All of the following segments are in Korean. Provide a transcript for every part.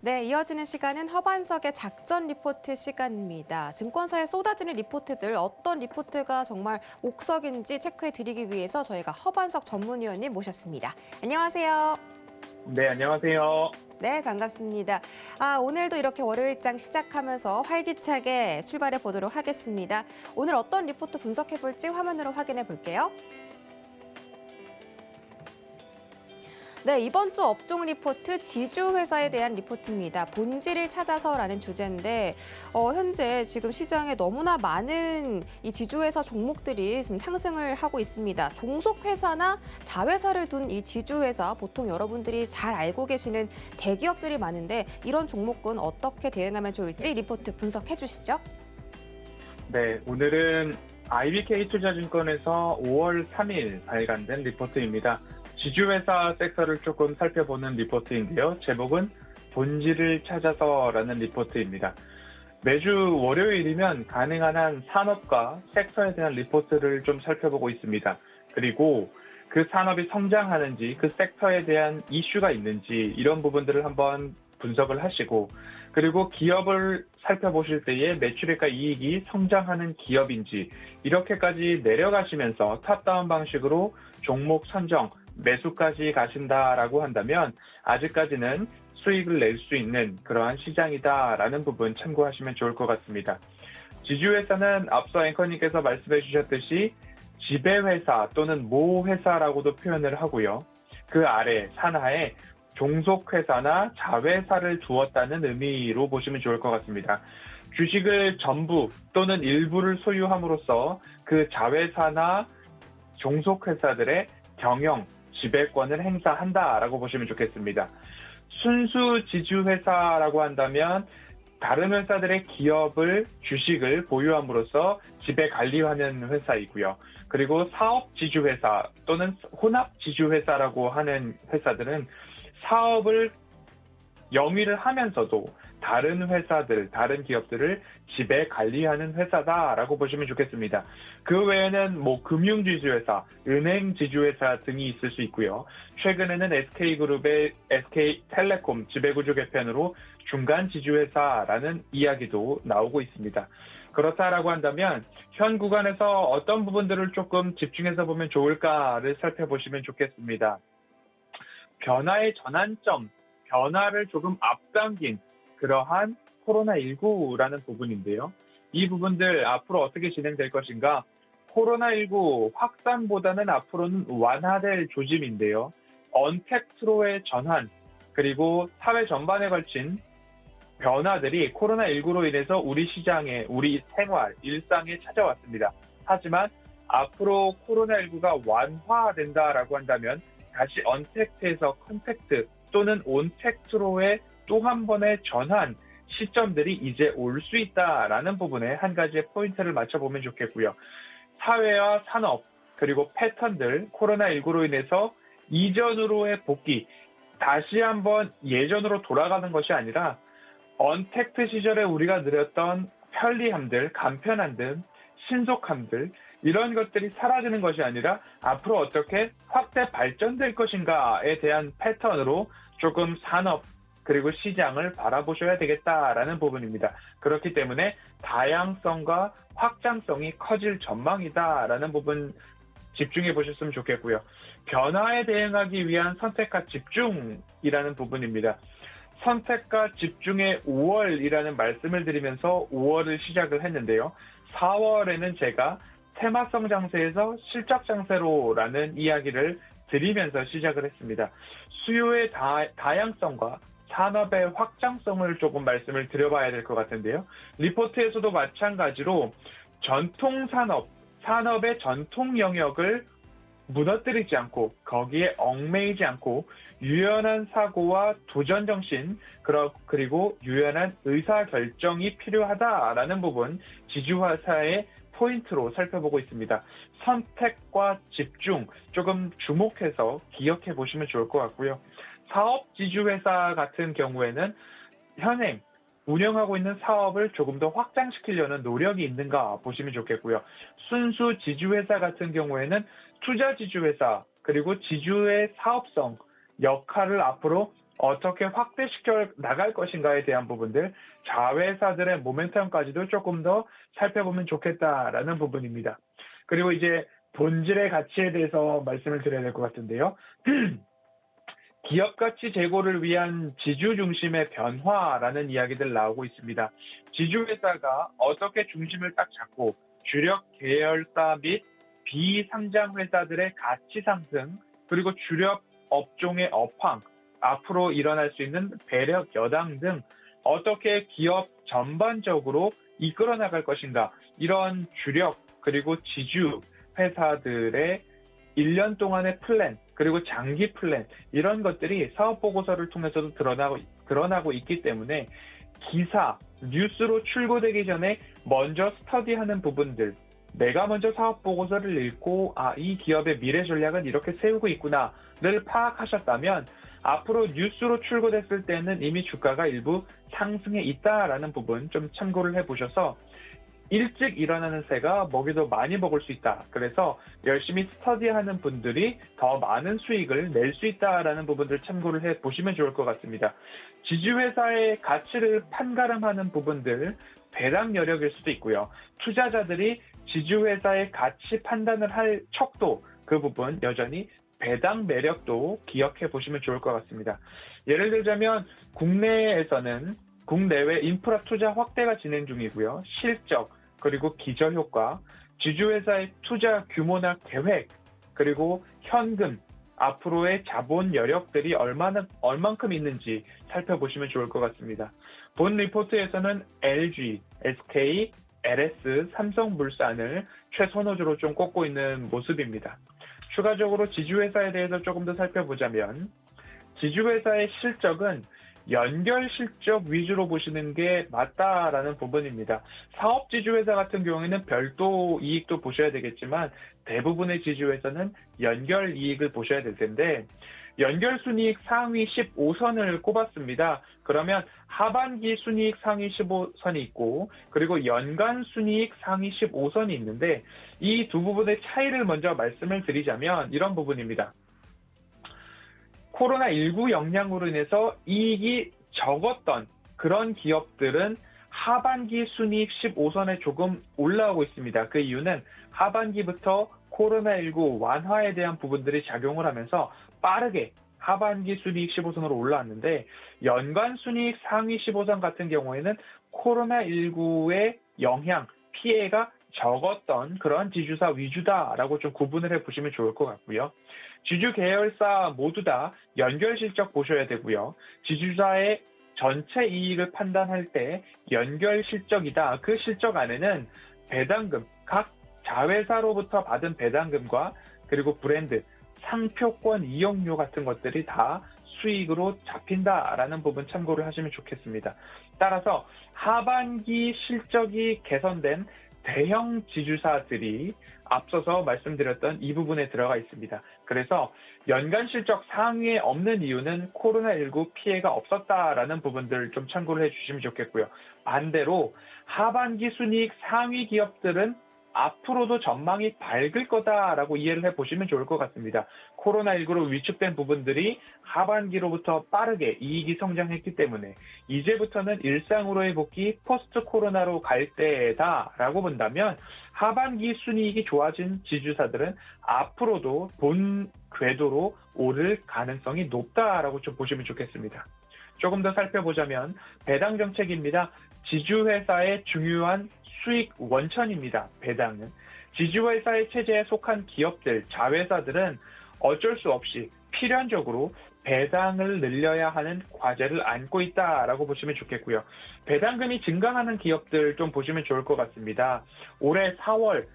네, 이어지는 시간은 허반석의 작전 리포트 시간입니다. 증권사에 쏟아지는 리포트들 어떤 리포트가 정말 옥석인지 체크해 드리기 위해서 저희가 허반석 전문위원님 모셨습니다. 안녕하세요. 네, 안녕하세요. 네, 반갑습니다. 오늘도 이렇게 월요일장 시작하면서 활기차게 출발해 보도록 하겠습니다. 오늘 어떤 리포트 분석해 볼지 화면으로 확인해 볼게요. 네, 이번 주 업종 리포트 지주회사에 대한 리포트입니다. 본질을 찾아서라는 주제인데 현재 지금 시장에 너무나 많은 이 지주회사 종목들이 지금 상승을 하고 있습니다. 종속회사나 자회사를 둔 이 지주회사 보통 여러분들이 잘 알고 계시는 대기업들이 많은데 이런 종목군 어떻게 대응하면 좋을지 리포트 분석해 주시죠. 네, 오늘은 IBK투자증권에서 5월 3일 발간된 리포트입니다. 지주회사 섹터를 조금 살펴보는 리포트인데요. 제목은 본질을 찾아서라는 리포트입니다. 매주 월요일이면 가능한 한 산업과 섹터에 대한 리포트를 좀 살펴보고 있습니다. 그리고 그 산업이 성장하는지, 그 섹터에 대한 이슈가 있는지 이런 부분들을 한번 분석을 하시고 그리고 기업을 살펴보실 때에 매출액과 이익이 성장하는 기업인지 이렇게까지 내려가시면서 탑다운 방식으로 종목 선정, 매수까지 가신다라고 한다면 아직까지는 수익을 낼 수 있는 그러한 시장이다라는 부분 참고하시면 좋을 것 같습니다. 지주회사는 앞서 앵커님께서 말씀해 주셨듯이 지배회사 또는 모회사라고도 표현을 하고요. 그 아래 산하에 종속회사나 자회사를 두었다는 의미로 보시면 좋을 것 같습니다. 주식을 전부 또는 일부를 소유함으로써 그 자회사나 종속회사들의 경영, 지배권을 행사한다라고 보시면 좋겠습니다. 순수 지주회사라고 한다면 다른 회사들의 기업을, 주식을 보유함으로써 지배 관리하는 회사이고요. 그리고 사업 지주회사 또는 혼합 지주회사라고 하는 회사들은 사업을 영위를 하면서도 다른 회사들, 다른 기업들을 지배 관리하는 회사다라고 보시면 좋겠습니다. 그 외에는 금융 지주회사, 은행 지주회사 등이 있을 수 있고요. 최근에는 SK그룹의 SK텔레콤 지배구조 개편으로 중간 지주회사라는 이야기도 나오고 있습니다. 그렇다라고 한다면 현 구간에서 어떤 부분들을 조금 집중해서 보면 좋을까를 살펴보시면 좋겠습니다. 변화의 전환점, 변화를 조금 앞당긴 그러한 코로나19라는 부분인데요. 이 부분들 앞으로 어떻게 진행될 것인가? 코로나19 확산보다는 앞으로는 완화될 조짐인데요. 언택트로의 전환, 그리고 사회 전반에 걸친 변화들이 코로나19로 인해서 우리 시장에, 우리 생활, 일상에 찾아왔습니다. 하지만 앞으로 코로나19가 완화된다라고 한다면 다시 언택트에서 컨택트 또는 온택트로의 또 한 번의 전환 시점들이 이제 올 수 있다라는 부분에 한 가지의 포인트를 맞춰보면 좋겠고요. 사회와 산업 그리고 패턴들 코로나19로 인해서 이전으로의 복귀 다시 한번 예전으로 돌아가는 것이 아니라 언택트 시절에 우리가 누렸던 편리함들, 간편함들, 신속함들 이런 것들이 사라지는 것이 아니라 앞으로 어떻게 확대 발전될 것인가에 대한 패턴으로 조금 산업 그리고 시장을 바라보셔야 되겠다라는 부분입니다. 그렇기 때문에 다양성과 확장성이 커질 전망이다라는 부분 집중해 보셨으면 좋겠고요. 변화에 대응하기 위한 선택과 집중이라는 부분입니다. 선택과 집중의 5월이라는 말씀을 드리면서 5월을 시작을 했는데요. 4월에는 제가 테마성 장세에서 실적 장세로라는 이야기를 드리면서 시작을 했습니다. 수요의 다양성과 산업의 확장성을 조금 말씀을 드려봐야 될 것 같은데요. 리포트에서도 마찬가지로 전통 산업의 전통 영역을 무너뜨리지 않고 거기에 얽매이지 않고 유연한 사고와 도전 정신 그리고 유연한 의사결정이 필요하다라는 부분 지주회사의 포인트로 살펴보고 있습니다. 선택과 집중 조금 주목해서 기억해 보시면 좋을 것 같고요. 사업 지주회사 같은 경우에는 현행 운영하고 있는 사업을 조금 더 확장시키려는 노력이 있는가 보시면 좋겠고요. 순수 지주회사 같은 경우에는 투자 지주회사 그리고 지주의 사업성 역할을 앞으로 어떻게 확대시켜 나갈 것인가에 대한 부분들, 자회사들의 모멘텀까지도 조금 더 살펴보면 좋겠다라는 부분입니다. 그리고 이제 본질의 가치에 대해서 말씀을 드려야 될 것 같은데요. 기업 가치 제고를 위한 지주 중심의 변화라는 이야기들 나오고 있습니다. 지주회사가 어떻게 중심을 딱 잡고 주력 계열사 및 비상장 회사들의 가치 상승, 그리고 주력 업종의 업황, 앞으로 일어날 수 있는 배력 여당 등 어떻게 기업 전반적으로 이끌어 나갈 것인가, 이런 주력 그리고 지주 회사들의 1년 동안의 플랜, 그리고 장기 플랜, 이런 것들이 사업 보고서를 통해서도 드러나고 있기 때문에 기사, 뉴스로 출고되기 전에 먼저 스터디하는 부분들, 내가 먼저 사업 보고서를 읽고 이 기업의 미래 전략은 이렇게 세우고 있구나를 파악하셨다면 앞으로 뉴스로 출고됐을 때는 이미 주가가 일부 상승해 있다라는 부분 좀 참고를 해보셔서 일찍 일어나는 새가 먹이도 많이 먹을 수 있다. 그래서 열심히 스터디하는 분들이 더 많은 수익을 낼 수 있다라는 부분들 참고를 해보시면 좋을 것 같습니다. 지주회사의 가치를 판가름하는 부분들, 배당 여력일 수도 있고요. 투자자들이 지주회사의 가치 판단을 할 척도, 그 부분 여전히 배당 매력도 기억해 보시면 좋을 것 같습니다. 예를 들자면 국내에서는 국내외 인프라 투자 확대가 진행 중이고요. 실적, 그리고 기저효과, 지주회사의 투자 규모나 계획, 그리고 현금, 앞으로의 자본 여력들이 얼만큼 있는지 살펴보시면 좋을 것 같습니다. 본 리포트에서는 LG, SK, LS, 삼성물산을 최선호주로 좀 꼽고 있는 모습입니다. 추가적으로 지주회사에 대해서 조금 더 살펴보자면 지주회사의 실적은 연결 실적 위주로 보시는 게 맞다라는 부분입니다. 사업 지주회사 같은 경우에는 별도 이익도 보셔야 되겠지만 대부분의 지주회사는 연결 이익을 보셔야 될 텐데 연결 순이익 상위 15선을 꼽았습니다. 그러면 하반기 순이익 상위 15선이 있고 그리고 연간 순이익 상위 15선이 있는데 이 두 부분의 차이를 먼저 말씀을 드리자면 이런 부분입니다. 코로나19 영향으로 인해서 이익이 적었던 그런 기업들은 하반기 순이익 15선에 조금 올라오고 있습니다. 그 이유는 하반기부터 코로나19 완화에 대한 부분들이 작용을 하면서 빠르게 하반기 순이익 15선으로 올라왔는데 연간 순이익 상위 15선 같은 경우에는 코로나19의 영향, 피해가 적었던 그런 지주사 위주다라고 좀 구분을 해보시면 좋을 것 같고요. 지주 계열사 모두 다 연결 실적 보셔야 되고요. 지주사의 전체 이익을 판단할 때 연결 실적이다. 그 실적 안에는 배당금, 각 자회사로부터 받은 배당금과 그리고 브랜드, 상표권 이용료 같은 것들이 다 수익으로 잡힌다라는 부분 참고를 하시면 좋겠습니다. 따라서 하반기 실적이 개선된 대형 지주사들이 앞서서 말씀드렸던 이 부분에 들어가 있습니다. 그래서 연간 실적 상위에 없는 이유는 코로나19 피해가 없었다라는 부분들 좀 참고를 해주시면 좋겠고요. 반대로 하반기 순이익 상위 기업들은 앞으로도 전망이 밝을 거다라고 이해를 해보시면 좋을 것 같습니다. 코로나19로 위축된 부분들이 하반기로부터 빠르게 이익이 성장했기 때문에 이제부터는 일상으로의 복귀 포스트 코로나로 갈 때다라고 본다면 하반기 순이익이 좋아진 지주사들은 앞으로도 본 궤도로 오를 가능성이 높다라고 좀 보시면 좋겠습니다. 조금 더 살펴보자면 배당 정책입니다. 지주회사의 중요한 수익 원천입니다. 배당은. 지주회사의 체제에 속한 기업들, 자회사들은 어쩔 수 없이 필연적으로 배당을 늘려야 하는 과제를 안고 있다라고 보시면 좋겠고요. 배당금이 증가하는 기업들 좀 보시면 좋을 것 같습니다. 올해 4월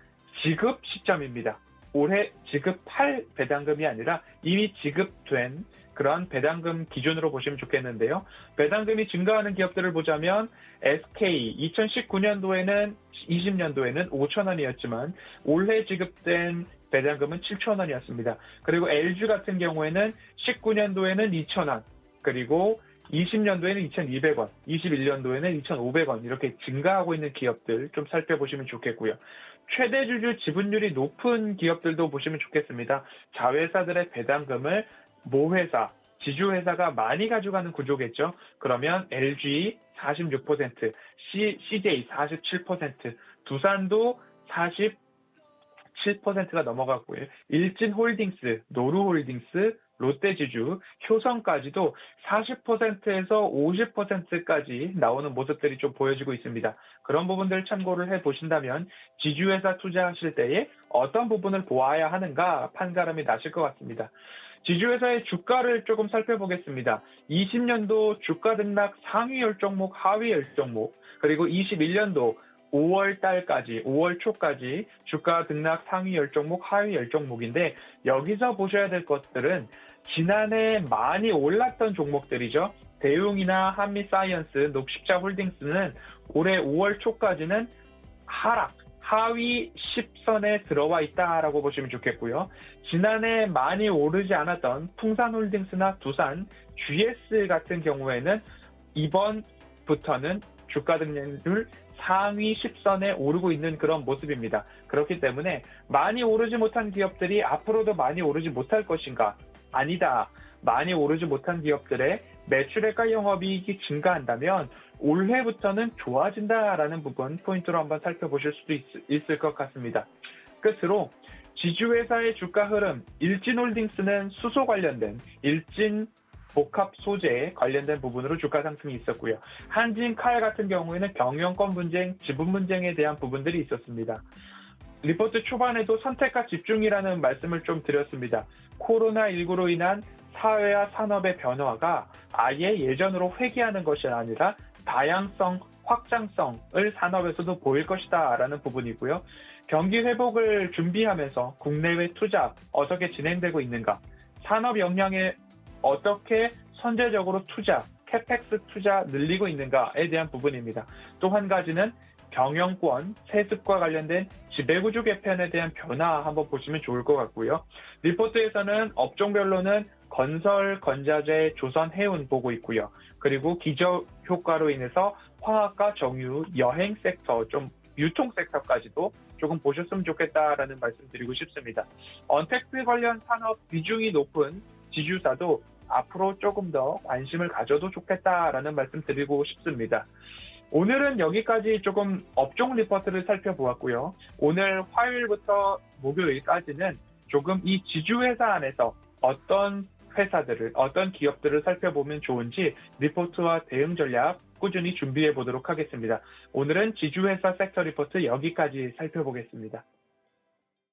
지급 시점입니다. 올해 지급할 배당금이 아니라 이미 지급된 그런 배당금 기준으로 보시면 좋겠는데요. 배당금이 증가하는 기업들을 보자면 SK 2019년도에는 20년도에는 5,000원이었지만 올해 지급된 배당금은 7,000원이었습니다. 그리고 LG 같은 경우에는 19년도에는 2,000원, 그리고 20년도에는 2,200원, 21년도에는 2,500원 이렇게 증가하고 있는 기업들 좀 살펴보시면 좋겠고요. 최대 주주 지분율이 높은 기업들도 보시면 좋겠습니다. 자회사들의 배당금을 모회사, 지주회사가 많이 가져가는 구조겠죠. 그러면 LG 46%, CJ 47%, 두산도 47%가 넘어갔고요. 일진홀딩스, 노루홀딩스, 롯데지주, 효성까지도 40%에서 50%까지 나오는 모습들이 좀 보여지고 있습니다. 그런 부분들 참고를 해보신다면 지주회사 투자하실 때에 어떤 부분을 보아야 하는가 판가름이 나실 것 같습니다. 지주회사의 주가를 조금 살펴보겠습니다. 20년도 주가 등락 상위 10종목, 하위 10종목, 그리고 21년도 5월 달까지, 5월 초까지 주가 등락 상위 10종목, 하위 10종목인데 여기서 보셔야 될 것들은 지난해 많이 올랐던 종목들이죠. 대웅이나 한미사이언스, 녹십자홀딩스는 올해 5월 초까지는 하락, 하위 10선에 들어와 있다라고 보시면 좋겠고요. 지난해 많이 오르지 않았던 풍산홀딩스나 두산, GS 같은 경우에는 이번부터는 주가 등락률 상위 10선에 오르고 있는 그런 모습입니다. 그렇기 때문에 많이 오르지 못한 기업들이 앞으로도 많이 오르지 못할 것인가? 아니다. 많이 오르지 못한 기업들의 매출액과 영업이익이 증가한다면 올해부터는 좋아진다라는 부분 포인트로 한번 살펴보실 수도 있을 것 같습니다. 끝으로 지주회사의 주가 흐름, 일진홀딩스는 수소 관련된 일진 복합 소재에 관련된 부분으로 주가 상승이 있었고요. 한진칼 같은 경우에는 경영권 분쟁, 지분 분쟁에 대한 부분들이 있었습니다. 리포트 초반에도 선택과 집중이라는 말씀을 좀 드렸습니다. 코로나19로 인한 사회와 산업의 변화가 아예 예전으로 회귀하는 것이 아니라 다양성, 확장성을 산업에서도 보일 것이다 라는 부분이고요. 경기 회복을 준비하면서 국내외 투자 어떻게 진행되고 있는가, 산업 역량에 어떻게 선제적으로 투자, 캐펙스 투자 늘리고 있는가에 대한 부분입니다. 또 한 가지는 경영권, 세습과 관련된 지배구조 개편에 대한 변화 한번 보시면 좋을 것 같고요. 리포트에서는 업종별로는 건설, 건자재, 조선, 해운 보고 있고요. 그리고 기저효과로 인해서 화학과 정유, 여행 섹터, 좀 유통 섹터까지도 조금 보셨으면 좋겠다라는 말씀 드리고 싶습니다. 언택트 관련 산업 비중이 높은 지주사도 앞으로 조금 더 관심을 가져도 좋겠다라는 말씀 드리고 싶습니다. 오늘은 여기까지 조금 업종 리포트를 살펴보았고요. 오늘 화요일부터 목요일까지는 조금 이 지주회사 안에서 어떤 회사들을, 어떤 기업들을 살펴보면 좋은지 리포트와 대응 전략 꾸준히 준비해 보도록 하겠습니다. 오늘은 지주회사 섹터 리포트 여기까지 살펴보겠습니다.